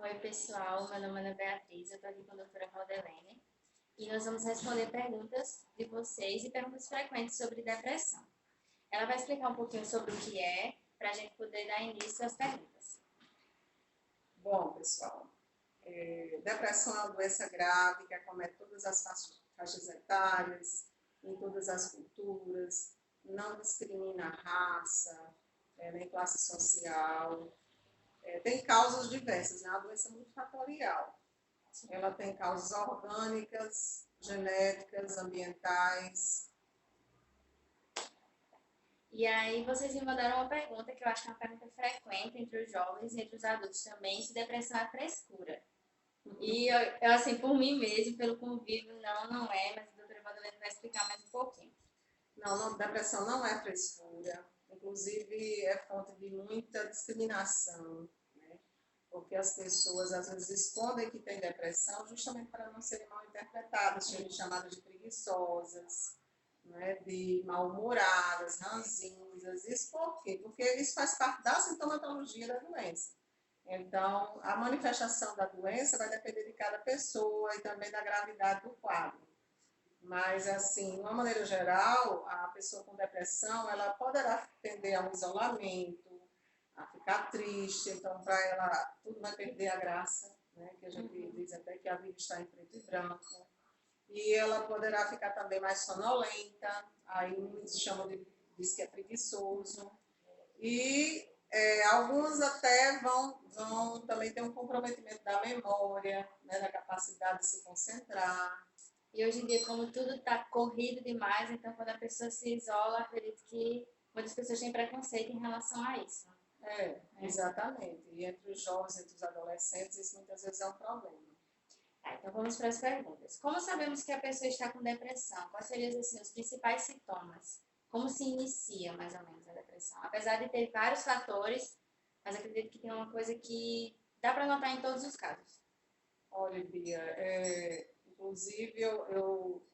Oi, pessoal. Meu nome é Ana Beatriz, eu estou aqui com a doutora Rodelene e nós vamos responder perguntas de vocês e perguntas frequentes sobre depressão. Ela vai explicar um pouquinho sobre o que é, para a gente poder dar início às perguntas. Bom, pessoal, depressão é uma doença grave que acomete todas as faixas etárias, em todas as culturas, não discrimina raça, nem classe social. Tem causas diversas, é uma doença multifatorial. Ela tem causas orgânicas, genéticas, ambientais. E aí vocês me mandaram uma pergunta que eu acho que é uma pergunta frequente entre os jovens e entre os adultos também, se depressão é frescura. E eu assim, por mim mesmo, pelo convívio, não é, mas a doutora Madalena vai explicar mais um pouquinho. Não, depressão não é frescura, inclusive é fonte de muita discriminação, né? Porque as pessoas às vezes escondem que têm depressão justamente para não serem mal interpretadas, serem chamadas de preguiçosas, né? De mal-humoradas, ranzinhas. Isso por quê? Porque isso faz parte da sintomatologia da doença. Então, a manifestação da doença vai depender de cada pessoa e também da gravidade do quadro. Mas, assim, de uma maneira geral, a pessoa com depressão, ela poderá tender a um isolamento, a ficar triste, então para ela tudo vai perder a graça, né? Que a gente diz até que a vida está em preto e branco. E ela poderá ficar também mais sonolenta, aí muitos chamam diz que é preguiçoso. E alguns até vão também ter um comprometimento da memória, né, da capacidade de se concentrar. E hoje em dia, como tudo está corrido demais, então quando a pessoa se isola, acredito que muitas pessoas têm preconceito em relação a isso. Exatamente. E entre os jovens, entre os adolescentes, isso muitas vezes é um problema. Tá, então vamos para as perguntas. Como sabemos que a pessoa está com depressão? Quais seriam assim, os principais sintomas? Como se inicia, mais ou menos, a depressão? Apesar de ter vários fatores, mas acredito que tem uma coisa que dá para notar em todos os casos. Olha, Bia, inclusive eu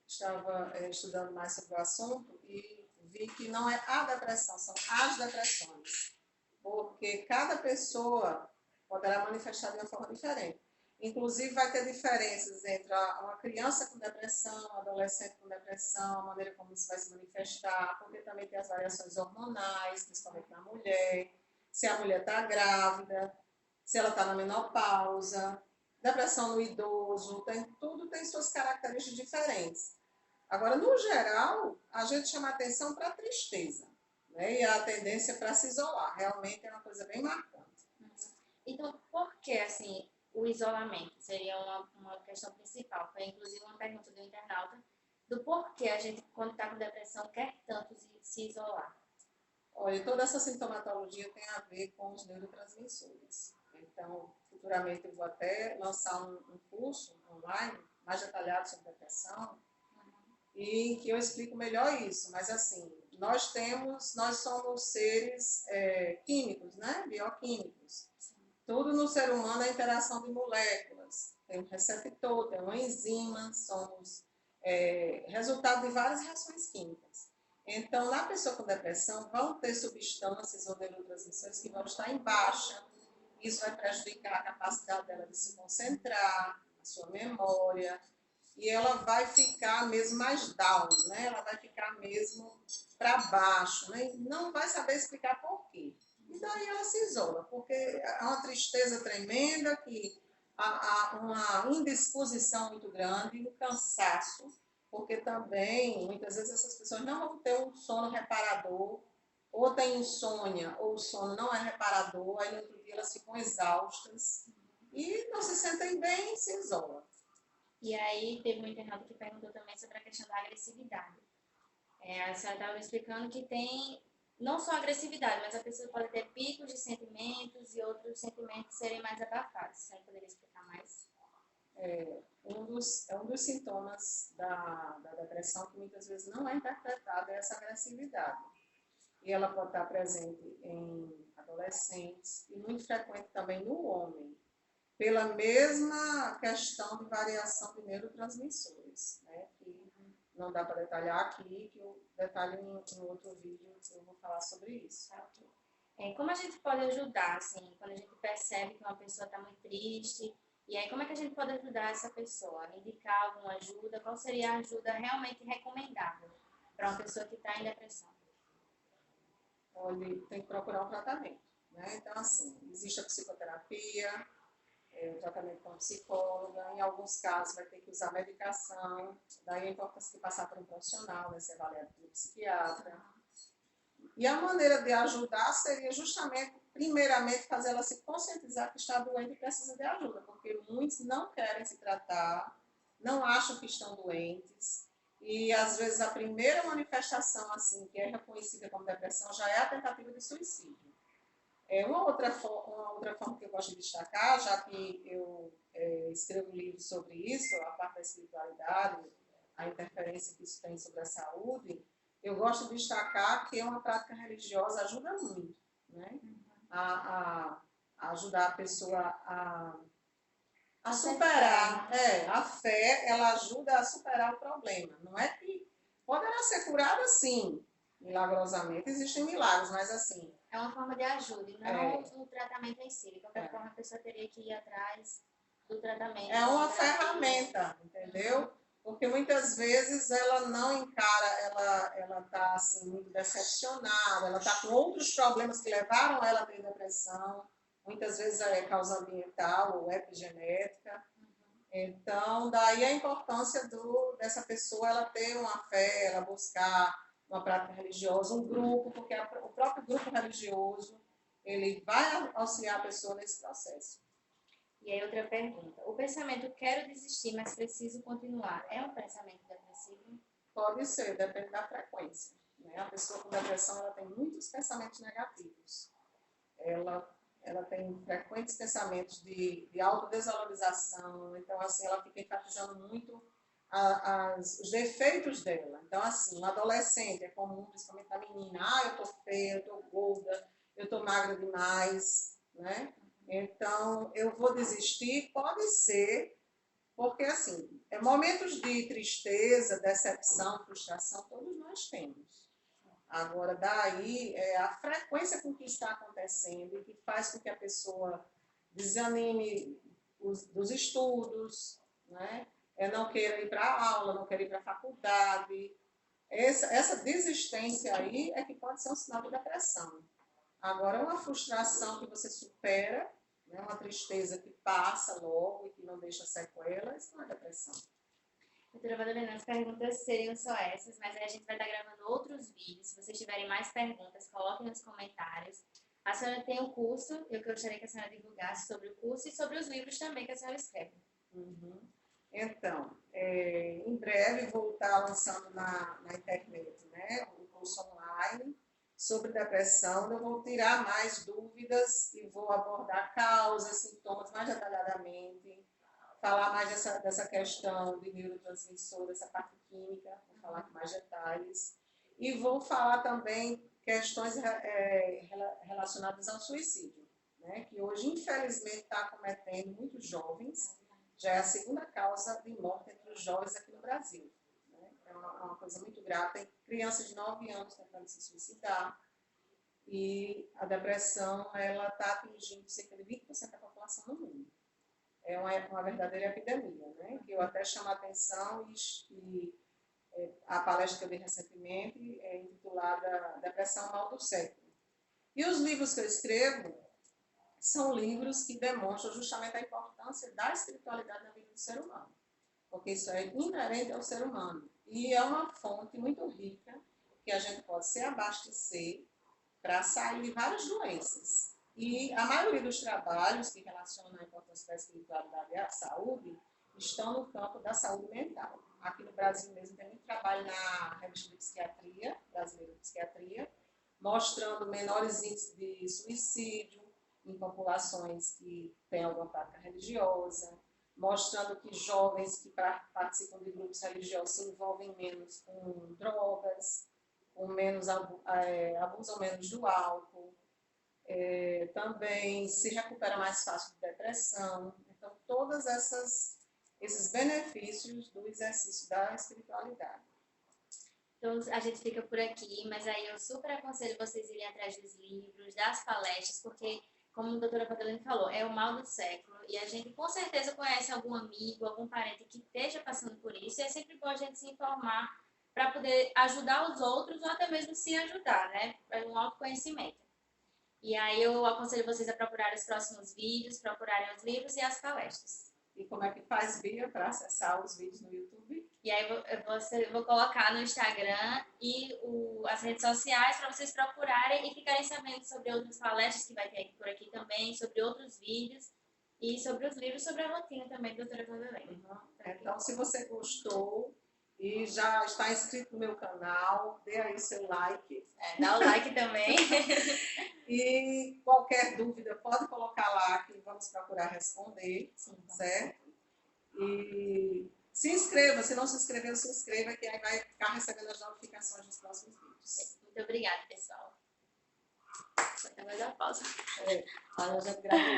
estava estudando mais sobre o assunto e vi que não é a depressão, são as depressões. Porque cada pessoa poderá manifestar de uma forma diferente. Inclusive, vai ter diferenças entre uma criança com depressão, um adolescente com depressão, a maneira como isso vai se manifestar, porque também tem as variações hormonais, principalmente na mulher, se a mulher está grávida, se ela está na menopausa, depressão no idoso, tudo tem suas características diferentes. Agora, no geral, a gente chama atenção para a tristeza, né? E a tendência para se isolar. Realmente é uma coisa bem marcante. Então, por que, assim, o isolamento seria uma questão principal? Foi, inclusive, uma pergunta do internauta do porquê a gente, quando está com depressão, quer tanto se isolar. Olha, toda essa sintomatologia tem a ver com os neurotransmissores. Então, futuramente eu vou até lançar um curso online mais detalhado sobre depressão e em que eu explico melhor isso. Mas, assim, nós somos seres químicos, né? Bioquímicos. Tudo no ser humano é interação de moléculas. Tem um receptor, tem uma enzima, somos resultado de várias reações químicas. Então, na pessoa com depressão, vão ter substâncias ou neurotransmissores que vão estar em baixa. Isso vai prejudicar a capacidade dela de se concentrar, a sua memória, e ela vai ficar mesmo mais down, né? Ela vai ficar mesmo para baixo, né? E não vai saber explicar por quê. E daí ela se isola, porque há uma tristeza tremenda, que há uma indisposição muito grande, um cansaço, porque também, muitas vezes, essas pessoas não vão ter um sono reparador, ou tem insônia, ou o sono não é reparador, aí no outro dia elas ficam exaustas e não se sentem bem e se isolam. E aí, teve um internauta que perguntou também sobre a questão da agressividade. A senhora estava me explicando que tem não só agressividade, mas a pessoa pode ter picos de sentimentos e outros sentimentos serem mais abafados. A senhora poderia explicar mais? Um dos sintomas da depressão que muitas vezes não é interpretado é essa agressividade. E ela pode estar presente em adolescentes e muito frequente também no homem, pela mesma questão de variação de neurotransmissores, né? Que não dá para detalhar aqui, que eu detalho em outro vídeo que eu vou falar sobre isso. Tá, ok. Como a gente pode ajudar, assim, quando a gente percebe que uma pessoa está muito triste, e aí como é que a gente pode ajudar essa pessoa? Indicar alguma ajuda? Qual seria a ajuda realmente recomendável para uma pessoa que está em depressão? Onde tem que procurar um tratamento, né? Então, assim, existe a psicoterapia, o tratamento com psicóloga, em alguns casos vai ter que usar medicação, daí a importância de passar por um profissional, né, ser avaliado pelo psiquiatra. E a maneira de ajudar seria justamente, primeiramente, fazer ela se conscientizar que está doente e precisa de ajuda, porque muitos não querem se tratar, não acham que estão doentes, e às vezes a primeira manifestação, assim, que é reconhecida como depressão, já é a tentativa de suicídio. Uma outra forma que eu gosto de destacar, já que eu escrevo um livro sobre isso, a parte da espiritualidade, a interferência que isso tem sobre a saúde, eu gosto de destacar que uma prática religiosa ajuda muito, né? A ajudar a pessoa a superar. A fé, ela ajuda a superar o problema. Não é que poderá ser curada, sim, milagrosamente. Existem milagres, mas assim, É uma forma de ajuda e não o tratamento em si. De qualquer forma, a pessoa teria que ir atrás do tratamento. é uma ferramenta, entendeu? Porque muitas vezes ela não encara, ela está assim, muito decepcionada, ela está com outros problemas que levaram ela a ter depressão. Muitas vezes é causa ambiental ou epigenética. Então, daí a importância dessa pessoa ela ter uma fé, ela buscar uma prática religiosa, um grupo, porque o próprio grupo religioso ele vai auxiliar a pessoa nesse processo. E aí outra pergunta. O pensamento quero desistir, mas preciso continuar, é um pensamento depressivo? Pode ser, depende da frequência. Né? A pessoa com depressão ela tem muitos pensamentos negativos. Ela tem frequentes pensamentos de autodesvalorização, então assim, ela fica enfatizando muito os defeitos dela. Então assim, no adolescente é comum, principalmente na menina, eu tô feia, eu tô gorda, eu tô magra demais, né? Então, eu vou desistir, pode ser, porque assim, momentos de tristeza, decepção, frustração, todos nós temos. Agora, daí, a frequência com que está acontecendo e que faz com que a pessoa desanime dos estudos, né? Não queira ir para a aula, não queira ir para a faculdade. Essa desistência aí é que pode ser um sinal de depressão. Agora, uma frustração que você supera, né? Uma tristeza que passa logo e que não deixa sequelas, isso não é depressão. Doutora Madalena, as perguntas seriam só essas, mas aí a gente vai estar gravando outros vídeos. Se vocês tiverem mais perguntas, coloquem nos comentários. A senhora tem o curso, eu gostaria que a senhora divulgasse sobre o curso e sobre os livros também que a senhora escreve. Uhum. Então, em breve vou estar lançando na internet, né, um curso online sobre depressão. Eu vou tirar mais dúvidas e vou abordar causas, sintomas mais detalhadamente, falar mais dessa questão de neurotransmissor, dessa parte química, vou falar com mais detalhes. E vou falar também questões relacionadas ao suicídio, né, que hoje, infelizmente, está acometendo muitos jovens. Já é a segunda causa de morte entre os jovens aqui no Brasil. Né? É uma coisa muito grave. Tem crianças de 9 anos tentando se suicidar. E a depressão está atingindo cerca de 20% da população no mundo. É uma verdadeira epidemia, né? Que eu até chamo a atenção e a palestra que eu dei recentemente é intitulada Depressão Mal do Século. E os livros que eu escrevo são livros que demonstram justamente a importância da espiritualidade na vida do ser humano, porque isso é inerente ao ser humano e é uma fonte muito rica que a gente pode se abastecer para sair de várias doenças. E a maioria dos trabalhos que relacionam a importância da espiritualidade e a saúde estão no campo da saúde mental. Aqui no Brasil mesmo tem muito trabalho na revista de psiquiatria, brasileira de psiquiatria, mostrando menores índices de suicídio em populações que têm alguma prática religiosa, mostrando que jovens que participam de grupos religiosos se envolvem menos com drogas, com menos, abusam menos do álcool, também se recupera mais fácil de depressão. Então, todos esses benefícios do exercício da espiritualidade. Então, a gente fica por aqui, mas aí eu super aconselho vocês irem atrás dos livros, das palestras, porque, como a doutora Madalena falou, é o mal do século e a gente com certeza conhece algum amigo, algum parente que esteja passando por isso e é sempre bom a gente se informar para poder ajudar os outros ou até mesmo se ajudar, né? É um autoconhecimento. E aí eu aconselho vocês a procurarem os próximos vídeos, procurarem os livros e as palestras. E como é que faz, Bia, para acessar os vídeos no YouTube? E aí vou colocar no Instagram e as redes sociais para vocês procurarem e ficarem sabendo sobre outras palestras que vai ter aqui por aqui também, sobre outros vídeos e sobre os livros, sobre a rotina também, doutora Vanderlei. Então, se você gostou e já está inscrito no meu canal, dê aí seu like. Dá o like também. E qualquer dúvida, pode colocar lá que vamos procurar responder, Sim, certo? E se inscreva, se não se inscreveu, se inscreva, que aí vai ficar recebendo as notificações dos próximos vídeos. Muito obrigada, pessoal. Agora já pausa. Olha, eu já gravei.